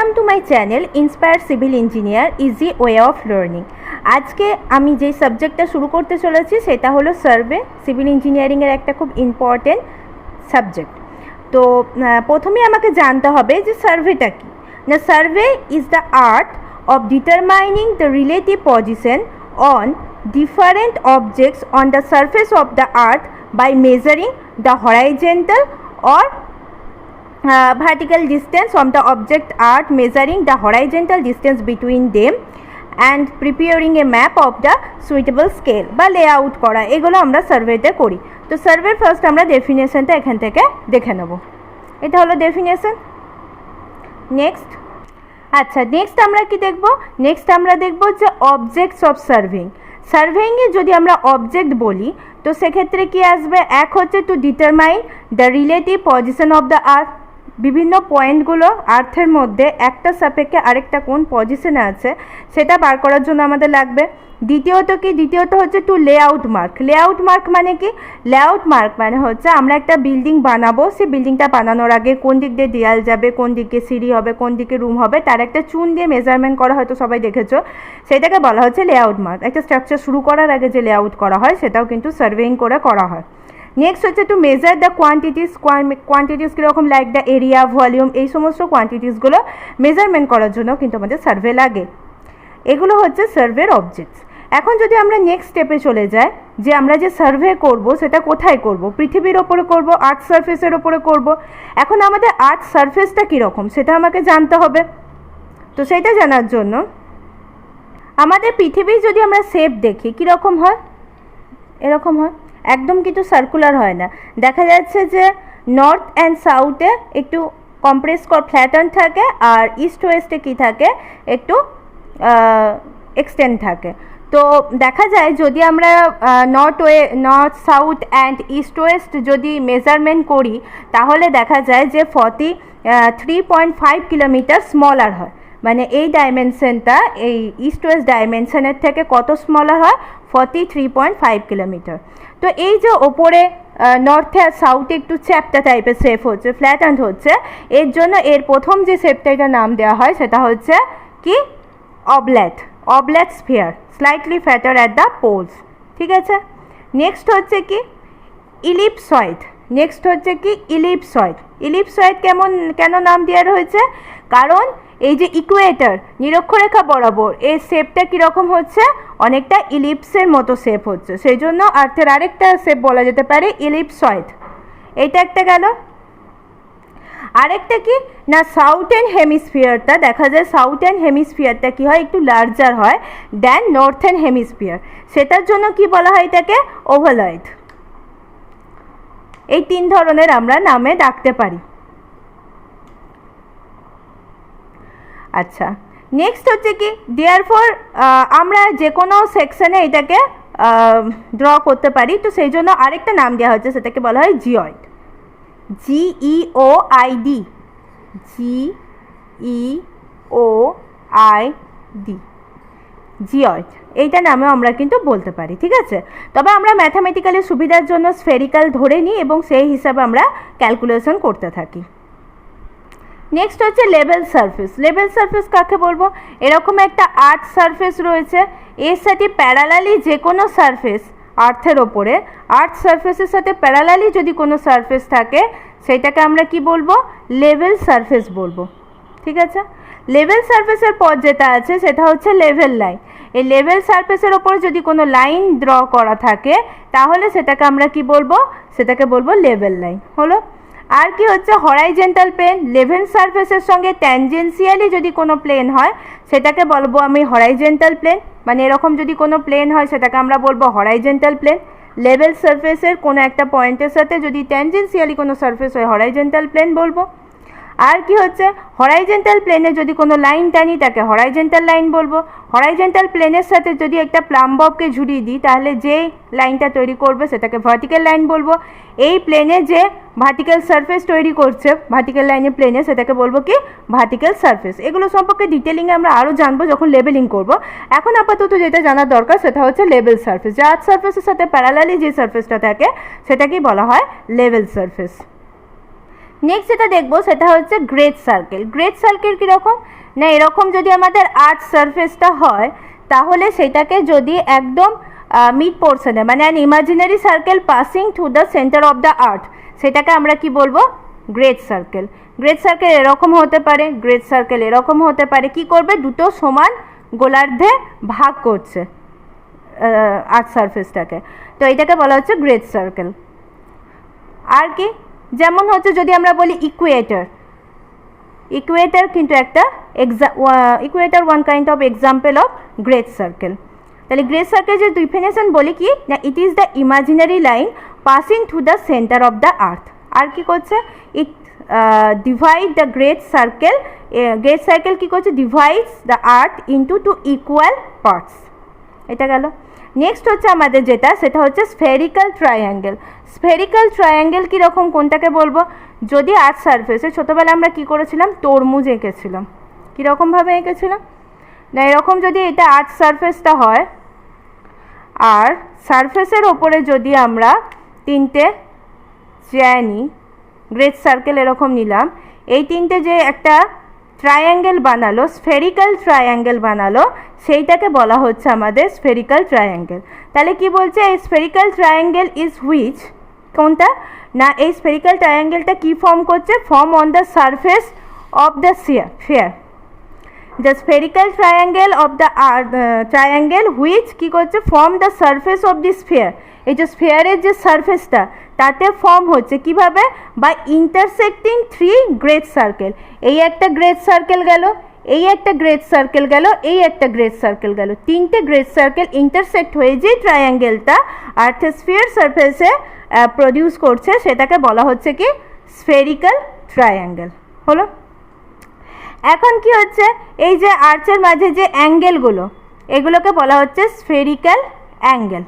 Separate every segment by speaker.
Speaker 1: Welcome to my channel inspire civil engineer easy way of learning. আজকে আমি যে সাবজেক্টটা শুরু করতে চলেছি সেটা হলো সার্ভে। সিভিল ইঞ্জিনিয়ারিংয়ের একটা খুব ইম্পর্টেন্ট সাবজেক্ট। তো প্রথমেই আমাকে জানতে হবে যে সার্ভেটা কী। না, survey is the art of determining the relative position on different objects on the surface of the earth by measuring the horizontal or vertical distance from the object earth, measuring the horizontal distance between them and preparing a map of the suitable scale বা layout করা, এগুলো আমরা সার্ভেতে করি। তো সার্ভের first আমরা ডেফিনেশনটা এখান থেকে দেখে নেব। এটা হলো ডেফিনেশন। নেক্সট নেক্সট আমরা কি দেখব? নেক্সট আমরা দেখব যে অবজেক্টস অফ সার্ভেইং। সার্ভেইংয়ে যদি আমরা অবজেক্ট বলি তো সেক্ষেত্রে কি আসবে? এক হচ্ছে to determine the relative position of the আর্থ, বিভিন্ন পয়েন্টগুলো আর্থের মধ্যে একটা সাপেক্ষে আরেকটা কোন পজিশনে আছে সেটা বার করার জন্য আমাদের লাগবে। দ্বিতীয়ত হচ্ছে to layout mark. Layout mark মানে কি? লেআউট মার্ক মানে হচ্ছে আমরা একটা বিল্ডিং বানাবো, সেই বিল্ডিংটা বানানোর আগে কোন দিক দিয়ে দেয়াল যাবে, কোন দিকে সিঁড়ি হবে, কোন দিকে রুম হবে, তার একটা চুন দিয়ে মেজারমেন্ট করা, হয়তো সবাই দেখেছো, সেটাকে বলা হচ্ছে লেআউট মার্ক। একটা স্ট্রাকচার শুরু করার আগে যে লেআউট করা হয় সেটাও কিন্তু সার্ভেইং করে করা হয়। নেক্সট হচ্ছে টু মেজার দ্য কোয়ান্টিটিস কীরকম, লাইক দ্য এরিয়া, ভলিউম, এই সমস্ত কোয়ান্টিটিসগুলো মেজারমেন্ট করার জন্য কিন্তু আমাদের সার্ভে লাগে। এগুলো হচ্ছে সার্ভের অবজেক্টস। এখন যদি আমরা নেক্সট স্টেপে চলে যাই যে আমরা যে সার্ভে করব সেটা কোথায় করব? পৃথিবীর ওপরে করব, আর্থ সারফেসের ওপরে করব। এখন আমাদের আর্থ সারফেসটা কীরকম সেটা আমাকে জানতে হবে। তো সেটা জানার জন্য আমাদের পৃথিবীর যদি আমরা শেপ দেখি কীরকম হয়, এরকম হয়, একদম কিন্তু সার্কুলার হয় না। দেখা যাচ্ছে যে নর্থ অ্যান্ড সাউথে একটু কম্প্রেস ফ্ল্যাটন থাকে, আর ইস্ট ওয়েস্টে কী থাকে, একটু এক্সটেন্ড থাকে। তো দেখা যায় যদি আমরা north south and east West যদি মেজারমেন্ট করি তাহলে দেখা যায় যে 43.5 কিলোমিটার স্মলার হয়। মানে এই ডাইমেনশনটা এই ইস্ট ওয়েস্ট ডাইমেনশনের থেকে কত স্মলার হয়? 43.5 কিলোমিটার। তো এই যে ওপরে নর্থে আর সাউথে একটু চ্যাপ্টা টাইপের শেপ হচ্ছে, ফ্ল্যাট অ্যান্ড হচ্ছে, এর জন্য এর প্রথম যে শেপটার নাম দেওয়া হয় সেটা হচ্ছে কি? Oblate sphere, slightly fatter at the poles. ঠিক আছে। নেক্সট হচ্ছে কি? ইলিপসয়েড। ইলিপসয়েড কেন নাম দেওয়া রয়েছে? কারণ এই যে ইকুয়েটর, নিরক্ষরেখা বরাবর, এই শেপটা কীরকম হচ্ছে? অনেকটা ইলিপসের মতো শেপ হচ্ছে, সেই জন্য আর্থের আরেকটা শেপ বলা যেতে পারে ইলিপসয়েড। এইটা একটা গেল। আরেকটা কি না, সাউথার্ন হেমিস্ফিয়ারটা দেখা যায়, সাউথার্ন হেমিস্ফিয়ারটা কি হয়? একটু লার্জার হয় দ্যান নর্থার্ন হেমিস্ফিয়ার। সেটার জন্য কি বলা হয়? এটাকে ওভালয়েড। এই তিন ধরনের আমরা নামে ডাকতে পারি। আচ্ছা, নেক্সট হচ্ছে কি? দেয়ারফর আমরা যে কোনো সেকশনে এটাকে ড্র করতে পারি, তো সেই জন্য আরেকটা নাম দেওয়া হচ্ছে, সেটাকে বলা হয় জিওয়েড। GEOID, জিওয়েড, এইটা নামেও আমরা কিন্তু বলতে পারি। ঠিক আছে। তবে আমরা ম্যাথামেটিক্যালি সুবিধার জন্য স্ফেরিক্যাল ধরে নিই এবং সেই হিসাবে আমরা ক্যালকুলেশন করতে থাকি। নেক্সট হচ্ছে লেভেল সারফেস। লেভেল সারফেস কাকে বলবো? এরকম একটা আর্থ সারফেস রয়েছে, এর সাথে প্যারালালি যে কোনো সারফেস আর্থের ওপরে, আর্থ সারফেসের সাথে প্যারালালি যদি কোনো সারফেস থাকে সেটাকে আমরা কি বলবো? লেভেল সারফেস বলবো। ঠিক আছে। লেভেল সারফেসের পর যেটা আছে সেটা হচ্ছে লেভেল লাইন। এই লেভেল সারফেসের ওপরে যদি কোনো লাইন ড্র করা থাকে তাহলে সেটাকে আমরা কি বলবো? সেটাকে বলবো লেভেল লাইন। হলো। আর কি হচ্ছে? Horizontal plane. লেভেল সারফেসের সঙ্গে ট্যানজেন্সিয়ালি যদি কোনো প্লেন হয় সেটাকে বলবো আমি হরাইজেন্টাল প্লেন। মানে এরকম যদি কোনো প্লেন হয় সেটাকে আমরা বলবো হরাইজেন্টাল প্লেন। লেভেল সারফেসের কোনো একটা পয়েন্টের সাথে যদি ট্যানজেন্সিয়ালি কোনো সারফেস হয় হরাইজেন্টাল প্লেন বলবো। আর কি হচ্ছে? হরাইজেন্টাল প্লেনে যদি কোনো লাইন টানি তাকে হরাইজেন্টাল লাইন বলবো। হরাইজেন্টাল প্লেনের সাথে যদি একটা প্লাম্বকে ঝুলিয়ে দিই তাহলে যে লাইনটা তৈরি করবে সেটাকে ভার্টিক্যাল লাইন বলবো। এই প্লেনে যে ভার্টিক্যাল সারফেস তৈরি করছে ভার্টিক্যাল লাইনের প্লেনে সেটাকে বলবো কি? Vertical surface. এগুলো সম্পর্কে ডিটেলিংয়ে আমরা আরও জানবো যখন লেবেলিং করব। এখন আপাতত যেটা জানার দরকার সেটা হচ্ছে লেভেল সারফেস। যে আর্থ সারফেসের সাথে প্যারালালি যে সারফেসটা থাকে সেটাকেই বলা হয় লেভেল সারফেস। নেক্সট যেটা দেখবো সেটা হচ্ছে গ্রেড সার্কেল। গ্রেড সার্কেল কীরকম না, এরকম যদি আমাদের আর্থ সারফেসটা হয় তাহলে সেটাকে যদি একদম মিড পোর্শনে মানে an imaginary circle passing through the centre of the আর্থ, সেটাকে আমরা কি বলবো, গ্রেড সার্কেল। গ্রেড সার্কেল এরকম হতে পারে, গ্রেড সার্কেল এরকম হতে পারে। কি করবে, দুটো সমান গোলার্ধে ভাগ করছে আর্থ সারফেসটাকে, তো এটাকে বলা হচ্ছে গ্রেড সার্কেল। আর কি, যেমন হচ্ছে যদি আমরা বলি ইকুয়েটর, ইকুয়েটর কিন্তু একটা equator one kind of example of great circle. তাহলে গ্রেড সার্কেল যে ডিফিনেশন বলি কি না, it is the imaginary line passing through the centre of the earth. আর কি করছে, it divide the great circle, great circle কী করছে, divides the earth into two equal parts. এটা গেল। নেক্সট হচ্ছে আমাদের যেটা, সেটা হচ্ছে স্ফেরিক্যাল ট্রায়াঙ্গেল। স্ফেরিক্যাল ট্রায়াঙ্গেল কীরকম, কোনটাকে বলবো, যদি আর্থ সারফেসে ছোটোবেলায় আমরা কী করেছিলাম, তরমুজ এঁকেছিলাম। কীরকমভাবে এঁকেছিলাম না, এরকম যদি এটা আর্থ সারফেসটা হয় আর সারফেসের ওপরে যদি আমরা তিনটে চেয়ার নিই, গ্রেড সার্কেল এরকম নিলাম, এই তিনটে যে একটা ট্রায়াঙ্গেল বানালো, স্ফেরিক্যাল ট্রায়াঙ্গেল বানালো, সেইটাকে বলা হচ্ছে আমাদের স্ফেরিক্যাল ট্রায়াঙ্গেল। তাহলে কি বলছে, এই স্ফেরিক্যাল ট্রায়াঙ্গেল ইজ হুইচ, কোনটা না, এই স্ফেরিক্যাল ট্রায়াঙ্গেলটা কি ফর্ম করছে, form on the surface of the sphere. The spherical triangle of the triangle which কী করছে, form the surface of the sphere. এই যে স্ফিয়ারের যে সারফেসটা তাতে ফর্ম হচ্ছে কিভাবে, by intersecting three great circle. এই একটা গ্রেড সার্কেল গেল, এই একটা গ্রেড সার্কেল গেল, এই একটা গ্রেড সার্কেল গেল, তিনটে গ্রেড সার্কেল ইন্টারসেক্ট হয়ে যে ট্রায়াঙ্গেলটা আর্থের স্ফিয়ার সারফেসে প্রডিউস করছে সেটাকে বলা হচ্ছে কি স্ফেরিক্যাল ট্রায়াঙ্গেল। হলো। এখন কি হচ্ছে, এই যে আর্চের মাঝে যে অ্যাঙ্গেলগুলো, এগুলোকে বলা হচ্ছে spherical angle.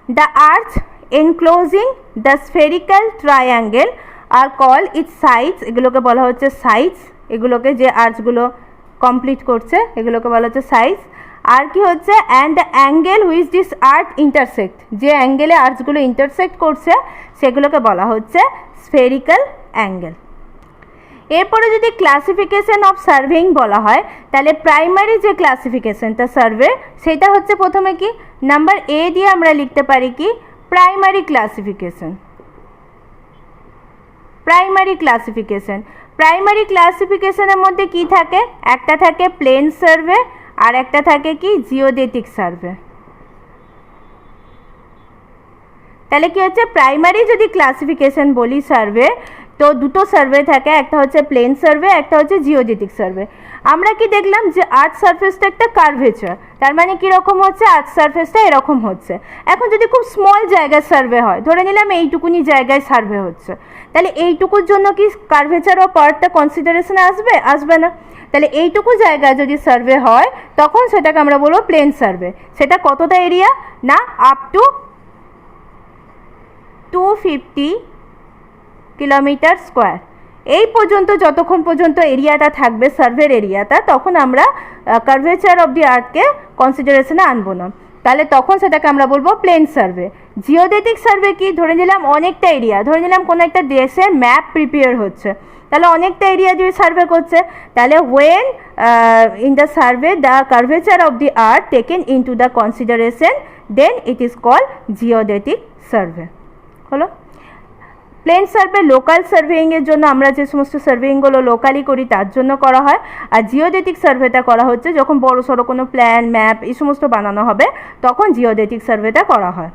Speaker 1: The arch enclosing the spherical triangle are called its sides, এগুলোকে বলা হচ্ছে সাইডস। এগুলোকে যে আর্চগুলো কমপ্লিট করছে এগুলোকে বলা হচ্ছে সাইডস। আর কি হচ্ছে, and the angle which this arch intersect, যে অ্যাঙ্গেলে আর্চগুলো ইন্টারসেক্ট করছে সেগুলোকে বলা হচ্ছে স্ফেরিক্যাল অ্যাঙ্গেল। এরপরে যদি ক্লাসিফিকেশন অফ সার্ভেইং বলা হয়, তাহলে প্রাইমারি যে ক্লাসিফিকেশনটা সার্ভে, সেটা হচ্ছে প্রথমে কি নাম্বার এ দিয়ে আমরা লিখতে পারি কি primary classification. Primary classification, primary ক্লাসিফিকেশনের মধ্যে কি থাকে, একটা থাকে প্লেন সার্ভে আর একটা থাকে কি জিওডেটিক সার্ভে। তাহলে কি হচ্ছে, প্রাইমারি যদি ক্লাসিফিকেশন বলি সার্ভে, তো দুটো সার্ভে থাকে, একটা হচ্ছে প্লেন সার্ভে, একটা হচ্ছে জিওডেটিক সার্ভে। আমরা কি দেখলাম যে আর্থ সারফেসটা একটা কার্ভেচার, তার মানে কীরকম হচ্ছে, আর্থ সারফেসটা এরকম হচ্ছে। এখন যদি খুব স্মল জায়গায় সার্ভে হয়, ধরে নিলাম এইটুকুনি জায়গায় সার্ভে হচ্ছে, তাহলে এইটুকুর জন্য কি কার্ভেচার ও পার্টটা কনসিডারেশনে আসবে, আসবে না। তাহলে এইটুকু জায়গায় যদি সার্ভে হয় তখন সেটাকে আমরা বলবো প্লেন সার্ভে। সেটা কতটা এরিয়া না, আপ টু 250 কিলোমিটার স্কোয়ার, এই পর্যন্ত যতক্ষণ পর্যন্ত এরিয়াটা থাকবে সার্ভের এরিয়াটা, তখন আমরা কার্ভেচার অফ দি আর্থকে কনসিডারেশনে আনবো না, তাহলে তখন সেটাকে আমরা বলবো প্লেন সার্ভে। জিওডেটিক সার্ভে কি, ধরে নিলাম অনেকটা এরিয়া, ধরে নিলাম কোনো একটা দেশের ম্যাপ প্রিপেয়ার হচ্ছে, তাহলে অনেকটা এরিয়া যদি সার্ভে করছে, তাহলে when in the survey the curvature of the earth taken into the consideration, then it is called geodetic survey. হলো। প্লেন সার্ভে লোকাল সার্ভেইংয়ের জন্য, আমরা যে সমস্ত সার্ভেইংগুলো লোকালি করি তার জন্য করা হয়, আর জিওডেটিক সার্ভেটা করা হচ্ছে যখন বড় সড়ো কোনো প্ল্যান ম্যাপ এই সমস্ত বানানো হবে তখন জিওডেটিক সার্ভেটা করা হয়।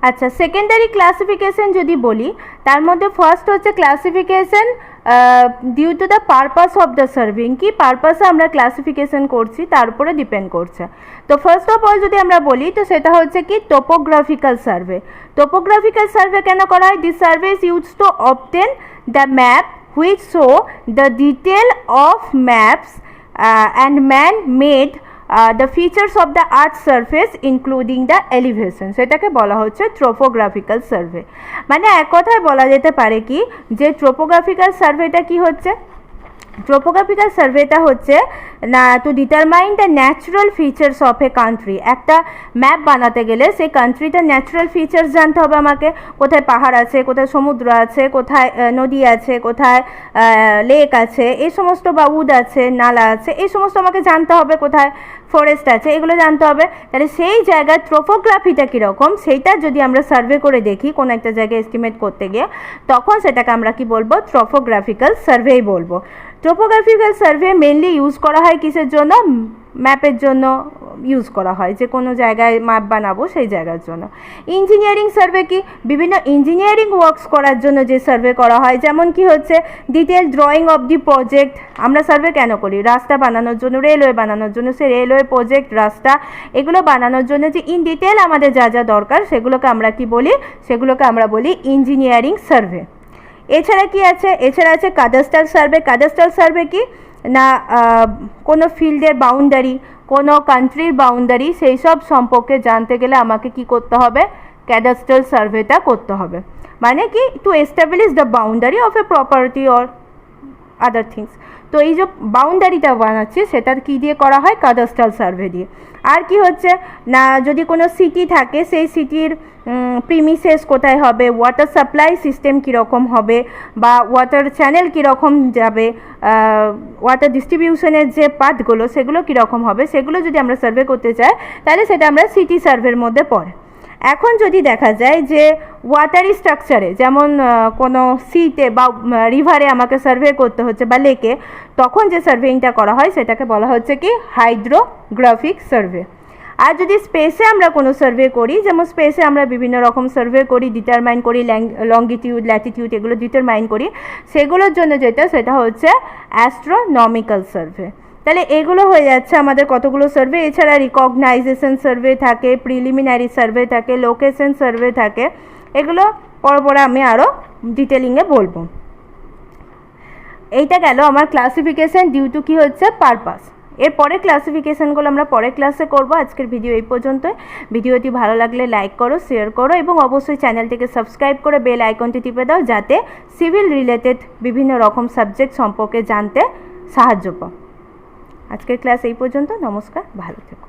Speaker 1: আচ্ছা, সেকেন্ডারি ক্লাসিফিকেশন যদি বলি, তার মধ্যে ফার্স্ট হচ্ছে classification due to the purpose of the surveying, কি পারপাসে আমরা ক্লাসিফিকেশন করছি তার উপরে ডিপেন্ড করছে। তো ফার্স্ট অফ অল যদি আমরা বলি, তো সেটা হচ্ছে কি টোপোগ্রাফিক্যাল সার্ভে। টোপোগ্রাফিক্যাল সার্ভে কেন করা হয়, this survey is use to obtain the map which show the detail of maps and man made the features of the earth surface including the elevation, সেটাকে বলা হচ্ছে ট্রোপোগ্রাফিক্যাল সার্ভে। মানে এক কথায় বলা যেতে পারে কি যে ট্রোপোগ্রাফিক্যাল সার্ভেটা কি হচ্ছে, ট্রোপোগ্রাফিক্যাল সার্ভেটা হচ্ছে না to determine the natural features of a country. একটা ম্যাপ বানাতে গেলে সেই কান্ট্রিটার ন্যাচারাল ফিচার্স জানতে হবে আমাকে, কোথায় পাহাড় আছে, কোথায় সমুদ্র আছে, কোথায় নদী আছে, কোথায় লেক আছে, এই সমস্ত বা উড আছে, নালা আছে, এই সমস্ত আমাকে জানতে হবে, কোথায় ফরেস্ট আছে, এগুলো জানতে হবে। তাহলে সেই জায়গার ট্রোপোগ্রাফিটা কীরকম সেইটা যদি আমরা সার্ভে করে দেখি কোনো একটা জায়গায় এস্টিমেট করতে গিয়ে, তখন সেটাকে আমরা কি বলবো, ট্রোপোগ্রাফিক্যাল সার্ভেই বলবো। ট্রোপোগ্রাফিক্যাল সার্ভে মেনলি ইউজ করা হয় কিসের জন্য, ম্যাপের জন্য ইউজ করা হয়, যে কোনো জায়গায় ম্যাপ বানাবো সেই জায়গার জন্য। ইঞ্জিনিয়ারিং সার্ভে কি, বিভিন্ন ইঞ্জিনিয়ারিং ওয়ার্কস করার জন্য যে সার্ভে করা হয়, যেমন কি হচ্ছে detail drawing of the project. আমরা সার্ভে কেন করি, রাস্তা বানানোর জন্য, রেলওয়ে বানানোর জন্য, সে রেলওয়ে প্রজেক্ট, রাস্তা, এগুলো বানানোর জন্য যে ইন ডিটেল আমাদের যা যা দরকার সেগুলোকে আমরা কি বলি, সেগুলোকে আমরা বলি ইঞ্জিনিয়ারিং সার্ভে। এছাড়া কি আছে, এছাড়া আছে কাদাস্ট্রাল সার্ভে। কাদাস্ট্রাল সার্ভে কি না কোনো ফিল্ডের বাউন্ডারি, কোনো কান্ট্রির বাউন্ডারি, সেই সব সম্পর্কে জানতে গেলে আমাকে কি করতে হবে, ক্যাডাস্ট্রাল সার্ভেটা করতে হবে। মানে কি to establish the boundary of A property or other things. তো এই যে বাউন্ডারিটা বানাচ্ছি সেটা কি দিয়ে করা হয়, কাদাস্ট্রাল সার্ভে দিয়ে। আর কি হচ্ছে না যদি কোনো সিটি থাকে সেই সিটির প্রিমিসেস কোথায় হবে, ওয়াটার সাপ্লাই সিস্টেম কীরকম হবে, বা ওয়াটার চ্যানেল কীরকম যাবে, ওয়াটার ডিস্ট্রিবিউশনের যে পাথগুলো সেগুলো কীরকম হবে, সেগুলো যদি আমরা সার্ভে করতে চাই তাহলে সেটা আমরা সিটি সার্ভের মধ্যে পড়ে। এখন যদি দেখা যায় যে ওয়াটারি স্ট্রাকচারে, যেমন কোনো সিতে বা রিভারে আমাকে সার্ভে করতে হচ্ছে বা লেকে, তখন যে সার্ভেইংটা করা হয় সেটাকে বলা হচ্ছে কি হাইড্রোগ্রাফিক সার্ভে। আর যদি স্পেসে আমরা কোনো সার্ভে করি, যেমন স্পেসে আমরা বিভিন্ন রকম সার্ভে করি, ডিটারমাইন করি, লঙ্গিটিউড, ল্যাটিটিউড, এগুলো ডিটারমাইন করি, সেগুলোর জন্য যেটা সেটা হচ্ছে অ্যাস্ট্রোনমিক্যাল সার্ভে। তাহলে এগুলো হয়ে যাচ্ছে আমাদের কতগুলো সার্ভে। এছাড়া রিকগনাইজেশন সার্ভে থাকে, প্রিলিমিনারি সার্ভে থাকে, লোকেশন সার্ভে থাকে, এগুলো পরে আমি আরও ডিটেলিংয়ে বলবো। এইটা গেল আমার ক্লাসিফিকেশান ডিউ টু কী হচ্ছে পারপাস। এর পরে ক্লাসিফিকেশানগুলো আমরা পরের ক্লাসে করব। আজকের ভিডিও এই পর্যন্তই। ভিডিওটি ভালো লাগলে লাইক করো, শেয়ার করো এবং অবশ্যই চ্যানেলটিকে সাবস্ক্রাইব করে বেল আইকনটি টিপে দাও, যাতে সিভিল রিলেটেড বিভিন্ন রকম সাবজেক্ট সম্পর্কে জানতে সাহায্য পাও। আজকের ক্লাস এই পর্যন্ত। নমস্কার, ভালো থেকো।